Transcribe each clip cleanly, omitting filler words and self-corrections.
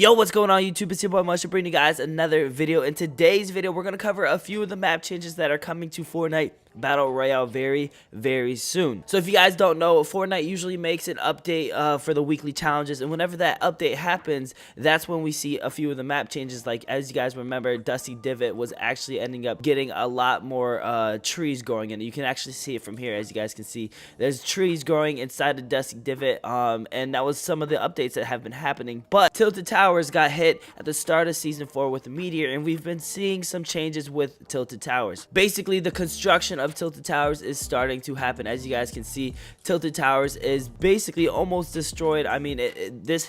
Yo, what's going on YouTube? It's your boy Mush, bringing you guys another video. In today's video, we're going to cover a few of the map changes that are coming to Fortnite Battle Royale very soon. So if you guys don't know, Fortnite usually makes an update for the weekly challenges, and whenever that update happens, that's when we see a few of the map changes. Like, as you guys remember, Dusty Divot was actually ending up getting a lot more trees growing in it. You can actually see it from here. As you guys can see, there's trees growing inside of Dusty Divot, and that was some of the updates that have been happening. But Tilted Towers got hit at the start of Season 4 with the meteor, and we've been seeing some changes with Tilted Towers. Basically, the construction of Tilted Towers is starting to happen. As you guys can see, Tilted Towers is basically almost destroyed. I mean, this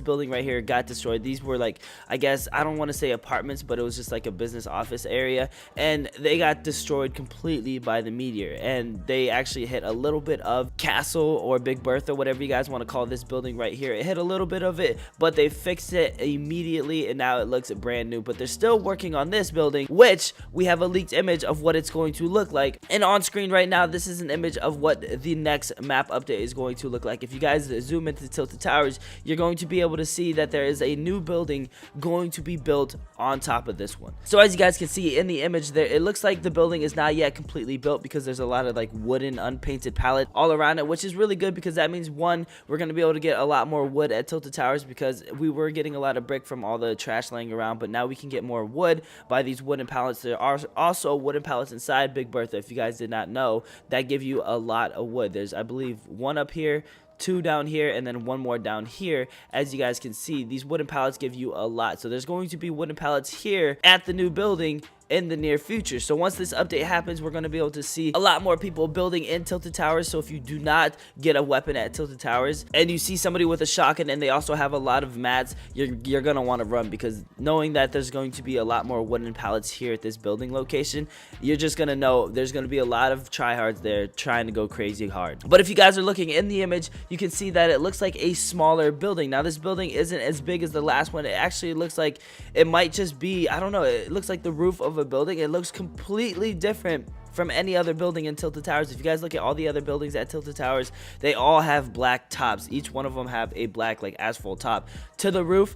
building right here got destroyed. These were, like, I guess, I don't want to say apartments, but it was just like a business office area, and they got destroyed completely by the meteor. And they actually hit a little bit of Castle or Big Bertha, whatever you guys want to call this building right here. It hit a little bit of it, but they fixed it immediately, and now it looks brand new. But they're still working on this building, which we have a leaked image of what it's going to look like. And on screen right now, this is an image of what the next map update is going to look like. If you guys zoom into Tilted Towers, you're going to be able to see that there is a new building going to be built on top of this one. So as you guys can see in the image there, it looks like the building is not yet completely built because there's a lot of like wooden unpainted palette all around it, which is really good because that means, one, we're going to be able to get a lot more wood at Tilted Towers because we were getting a lot of brick from all the trash laying around, but now we can get more wood by these wooden pallets. There are also wooden pallets inside Big Bertha. If you guys did not know, that give you a lot of wood. There's, I believe, one up here, two down here, and then one more down here. As you guys can see, these wooden pallets give you a lot. So there's going to be wooden pallets here at the new building in the near future. So once this update happens, we're going to be able to see a lot more people building in Tilted Towers. So if you do not get a weapon at Tilted Towers and you see somebody with a shotgun and they also have a lot of mats, you're going to want to run, because knowing that there's going to be a lot more wooden pallets here at this building location, you're just going to know there's going to be a lot of tryhards there trying to go crazy hard. But if you guys are looking in the image, you can see that it looks like a smaller building. Now this building isn't as big as the last one. It actually looks like it might just be, I don't know, it looks like the roof of a building. It looks completely different from any other building in Tilted Towers. If you guys look at all the other buildings at Tilted Towers, they all have black tops. Each one of them have a black, like, asphalt top to the roof.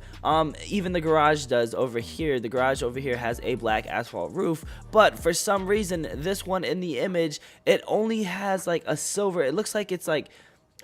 Even the garage does over here. The garage over here has a black asphalt roof, but for some reason this one in the image, it only has like a silver. It looks like it's like,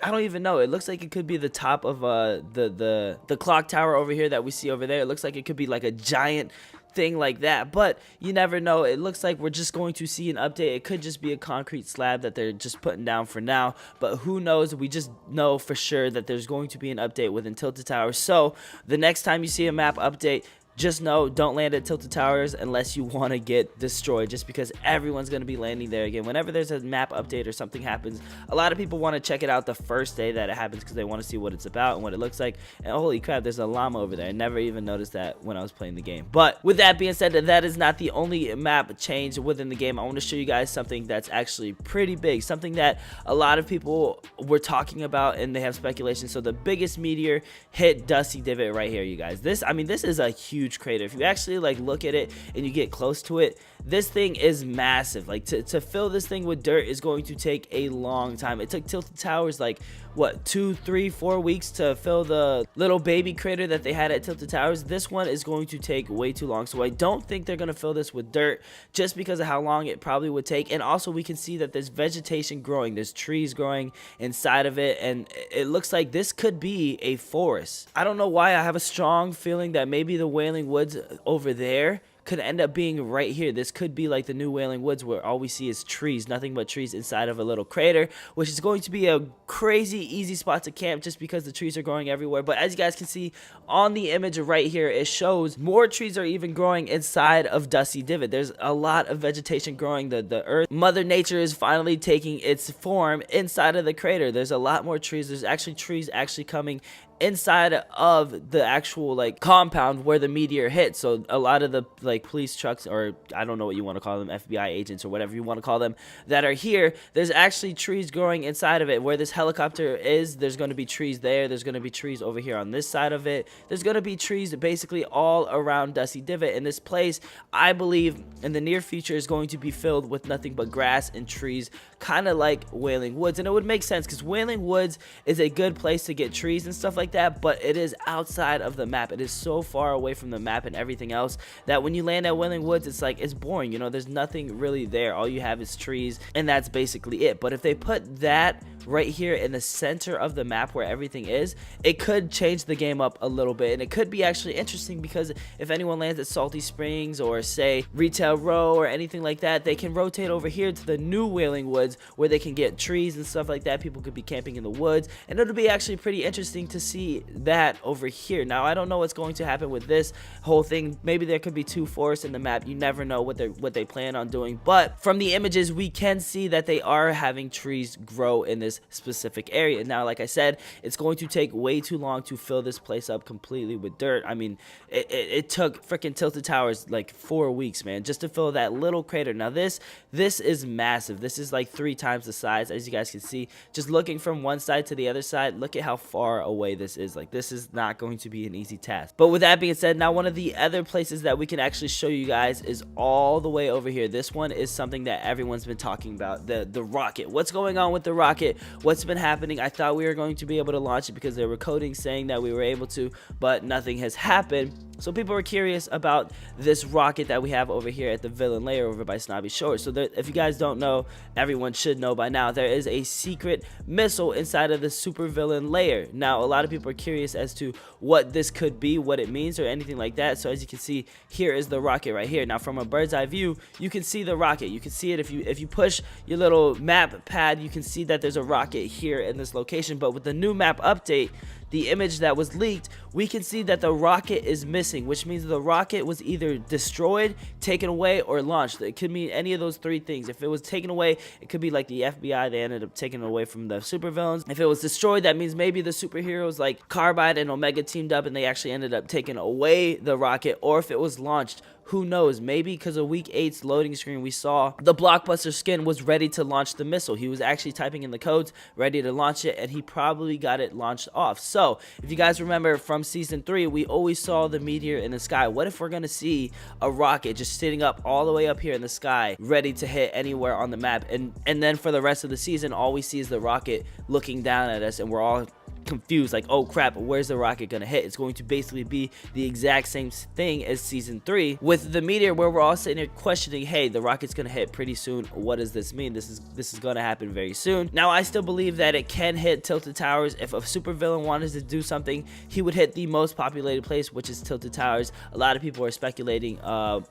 I don't even know. It looks like it could be the top of the clock tower over here that we see over there. It looks like it could be like a giant thing like that, but you never know. It looks like we're just going to see an update. It could just be a concrete slab that they're just putting down for now, but who knows. We just know for sure that there's going to be an update within Tilted Towers. So the next time you see a map update, just know, don't land at Tilted Towers unless you want to get destroyed, just because everyone's going to be landing there again. Whenever there's a map update or something happens, a lot of people want to check it out the first day that it happens because they want to see what it's about and what it looks like. And holy crap, there's a llama over there. I never even noticed that when I was playing the game. But with that being said, that is not the only map change within the game. I want to show you guys something that's actually pretty big, something that a lot of people were talking about and they have speculation. So the biggest meteor hit Dusty Divot right here, you guys. This is a huge crater. If you actually like look at it and you get close to it, this thing is massive. Like, to fill this thing with dirt is going to take a long time. It took Tilted Towers like what, 2, 3, 4 weeks to fill the little baby crater that they had at Tilted Towers. This one is going to take way too long, so I don't think they're going to fill this with dirt just because of how long it probably would take. And also we can see that there's vegetation growing, there's trees growing inside of it, and it looks like this could be a forest. I don't know why, I have a strong feeling that maybe the Wailing Woods over there could end up being right here. This could be like the new Wailing Woods, where all we see is trees, nothing but trees inside of a little crater, which is going to be a crazy easy spot to camp just because the trees are growing everywhere. But as you guys can see on the image right here, it shows more trees are even growing inside of Dusty Divot. There's a lot of vegetation growing. The earth, Mother Nature, is finally taking its form inside of the crater. There's a lot more trees. There's actually trees actually coming inside of the actual like compound where the meteor hit. So a lot of the like police trucks, or I don't know what you want to call them, FBI agents or whatever you want to call them, that are here, there's actually trees growing inside of it. Where this helicopter is, there's going to be trees there. There's going to be trees over here on this side of it. There's going to be trees basically all around Dusty Divot. And this place, I believe, in the near future is going to be filled with nothing but grass and trees, kind of like Wailing Woods. And it would make sense because Wailing Woods is a good place to get trees and stuff like like that, but it is outside of the map. It is so far away from the map and everything else that when you land at Wailing Woods, it's like, it's boring, you know, there's nothing really there. All you have is trees, and that's basically it. But if they put that right here in the center of the map where everything is, it could change the game up a little bit, and it could be actually interesting, because if anyone lands at Salty Springs or say Retail Row or anything like that, they can rotate over here to the new Wailing Woods where they can get trees and stuff like that. People could be camping in the woods, and it'll be actually pretty interesting to see that over here. Now, I don't know what's going to happen with this whole thing. Maybe there could be 2 forests in the map. You never know what they plan on doing, but from the images we can see that they are having trees grow in this specific area. Now, like I said, it's going to take way too long to fill this place up completely with dirt. I mean, it took freaking Tilted Towers like 4 weeks, man, just to fill that little crater. Now this is massive. This is like 3 times the size, as you guys can see. Just looking from one side to the other side, look at how far away this is. Like, this is not going to be an easy task. But with that being said, now one of the other places that we can actually show you guys is all the way over here. This one is something that everyone's been talking about, the rocket. What's going on with the rocket? What's been happening? I thought we were going to be able to launch it because there were coding saying that we were able to, but nothing has happened. So people are curious about this rocket that we have over here at the villain lair over by Snobby Shores. So there, if you guys don't know, everyone should know by now, there is a secret missile inside of the super villain lair. Now, a lot of people are curious as to what this could be, what it means, or anything like that. So as you can see, here is the rocket right here. Now, from a bird's eye view, you can see the rocket. You can see it if you push your little map pad. You can see that there's a rocket here in this location. But with the new map update, the image that was leaked, we can see that the rocket is missing, which means the rocket was either destroyed, taken away, or launched. It could mean any of those 3 things. If it was taken away, it could be like the FBI, they ended up taking it away from the supervillains. If it was destroyed, that means maybe the superheroes like Carbide and Omega teamed up and they actually ended up taking away the rocket. Or if it was launched, who knows? Maybe because of week 8's loading screen, we saw the Blockbuster skin was ready to launch the missile. He was actually typing in the codes, ready to launch it, and he probably got it launched off. So, if you guys remember from Season 3, we always saw the meteor in the sky. What if we're going to see a rocket just sitting up all the way up here in the sky, ready to hit anywhere on the map? And then for the rest of the season, all we see is the rocket looking down at us, and we're all confused, like, oh crap, where's the rocket gonna hit? It's going to basically be the exact same thing as Season 3 with the meteor, where we're all sitting here questioning, hey, the rocket's gonna hit pretty soon. What does this mean? This is gonna happen very soon. Now, I still believe that it can hit Tilted Towers. If a supervillain wanted to do something, he would hit the most populated place, which is Tilted Towers. A lot of people are speculating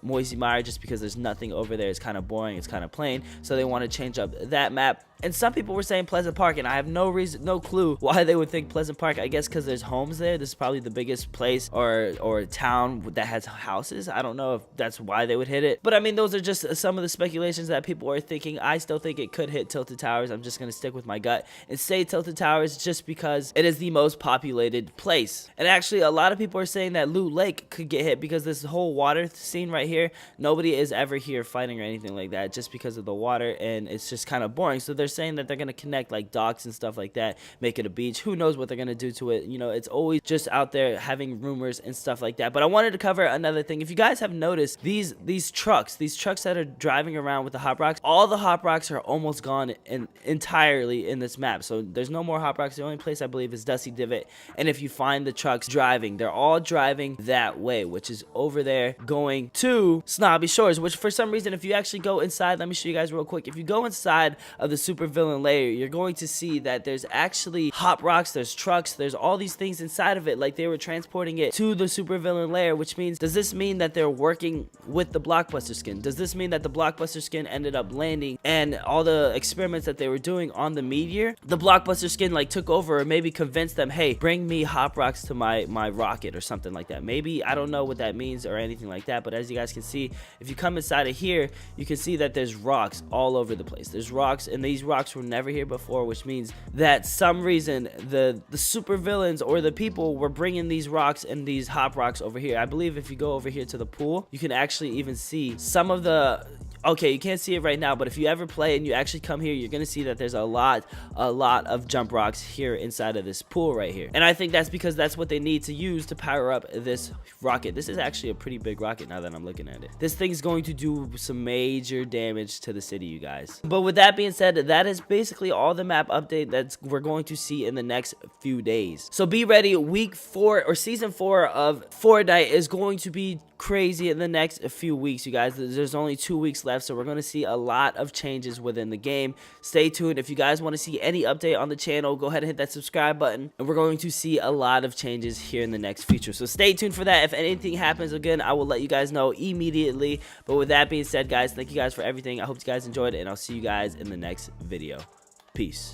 Moisey Mire, just because there's nothing over there. It's kind of boring, it's kind of plain, so they want to change up that map. And some people were saying Pleasant Park, and I have no clue why they would think Pleasant Park. I guess because there's homes there. This is probably the biggest place or town that has houses. I don't know if that's why they would hit it. But I mean, those are just some of the speculations that people are thinking. I still think it could hit Tilted Towers. I'm just going to stick with my gut and say Tilted Towers, just because it is the most populated place. And actually, a lot of people are saying that Loot Lake could get hit because this whole water scene right here, nobody is ever here fighting or anything like that, just because of the water, and it's just kind of boring. So they're saying that they're going to connect like docks and stuff like that, make it a beach. Who knows what they're going to do to it? You know, it's always just out there having rumors and stuff like that. But I wanted to cover another thing. If you guys have noticed, these trucks that are driving around with the hop rocks, all the hop rocks are almost gone entirely in this map. So there's no more hop rocks. The only place I believe is Dusty Divot. And if you find the trucks driving, they're all driving that way, which is over there going to Snobby Shores, which for some reason, if you actually go inside, let me show you guys real quick. If you go inside of the super villain layer, you're going to see that there's actually hop rocks, there's trucks, there's all these things inside of it, like they were transporting it to the super villain layer, which means, does this mean that they're working with the Blockbuster skin? Does this mean that the Blockbuster skin ended up landing, and all the experiments that they were doing on the meteor, the Blockbuster skin like took over, or maybe convinced them, hey, bring me hop rocks to my rocket or something like that? Maybe, I don't know what that means or anything like that, but as you guys can see, if you come inside of here, you can see that there's rocks all over the place. There's rocks, and these rocks were never here before, which means that some reason the super villains or the people were bringing these rocks and these hop rocks over here. I believe if you go over here to the pool, you can actually even see some of the Okay, you can't see it right now, but if you ever play and you actually come here, you're gonna see that there's a lot of jump rocks here inside of this pool right here. And I think that's because that's what they need to use to power up this rocket. This is actually a pretty big rocket now that I'm looking at it. This thing's going to do some major damage to the city, you guys. But with that being said, that is basically all the map update that we're going to see in the next few days. So be ready. Week 4 or season 4 of Fortnite is going to be crazy in the next few weeks, you guys. There's only 2 weeks left, so we're going to see a lot of changes within the game. Stay tuned. If you guys want to see any update on the channel, go ahead and hit that subscribe button, and we're going to see a lot of changes here in the next future, so stay tuned for that. If anything happens again, I will let you guys know immediately. But with that being said, guys, thank you guys for everything. I hope you guys enjoyed it, and I'll see you guys in the next video. Peace.